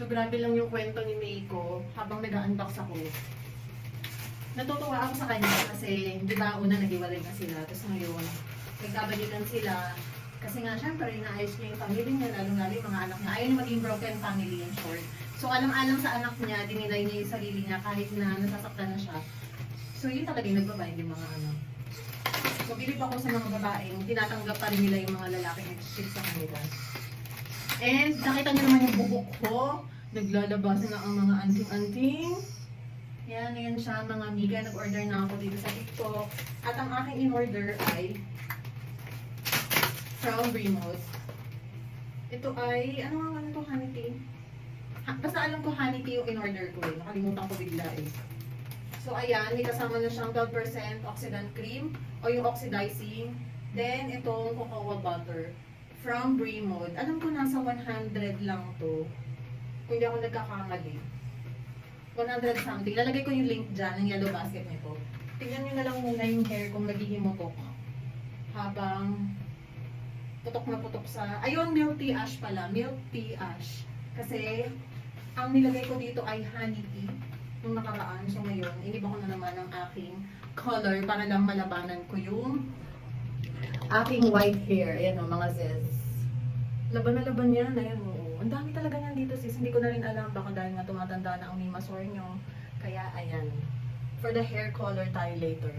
So, grabe lang yung kwento ni Meiko habang nag-unbox ako. Natutuwa ako sa kanya kasi, di ba, una nag-iwalay na sila. Tapos ngayon, nagkabalikan sila. Kasi nga, syempre, inaayos niya yung family niya, lalo-lalo yung mga anak niya. Ayaw niya maging broken family in short. So, alam-alam sa anak niya, dinilay niya yung sarili niya kahit na nasasaktan na siya. So, yun talaga yung nagbabayad yung mga anak. So, bilib ako sa mga babaeng, tinatanggap pa rin nila yung mga lalaking nag-shit sa kanila. And, nakita niyo naman yung bubok ko. Naglalabas na ang mga anting-anting. Yan, yan siya mga amiga. Nag-order na ako dito sa TikTok. At ang aking in-order ay from Remote. Ito ay, ano nga ito, honey tea? Basta alam ko honey tea yung in-order ko eh. Nakalimutan ko bigla eh. So ayan, may kasama na siyang 12% oxidant cream o yung oxidizing. Then itong cocoa butter from Bremode. Alam ko nasa 100 lang to. Kung hindi ako nagkakamali. 100 something. Lalagay ko yung link dyan ng yellow basket nito. Tingnan nyo na lang muna yung hair kung naghihimutok. Habang putok na putok sa... Ayun, milk tea ash pala. Milk tea ash. Kasi ang nilagay ko dito ay honey tea. Nung nakaraan. So ngayon, iniba ko na naman ang aking color para lang malabanan ko yung aking white hair. Ayan o, mga sis. Laban na laban yan. Ayan o. Ang dami talaga niyan dito sis. Hindi ko na rin alam. Baka dahil nga tumatanda na ang mimasor nyo. Kaya ayan. For the hair color tayo later.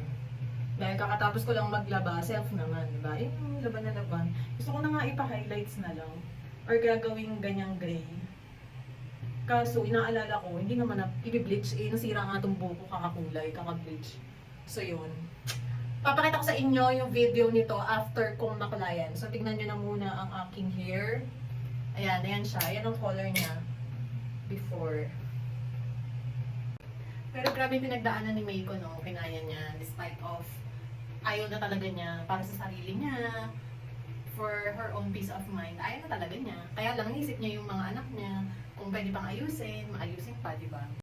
Dahil kakatapos ko lang maglaba. Self naman. Diba? Laban na laban. Gusto ko na nga ipa-highlights na lang. Or gagawing ganyang gray. Kaso, inaalala ko, hindi naman na i-bleach. Eh, nasira nga itong buko, kakakulay, kaka-bleach. So, yun. Papakita ko sa inyo yung video nito after kong makulayan. So, tignan nyo na muna ang aking hair. Ayan, ayan siya. Ayan ang color niya before. Pero grabe yung pinagdaanan ni Meiko, no? Kinaya niya, despite of ayaw na talaga niya para sa sarili niya, for her own peace of mind. Ayaw na talaga niya. Kaya lang, naisip niya yung mga anak niya, kung pwede pang ayusin, maayusin pa, di ba?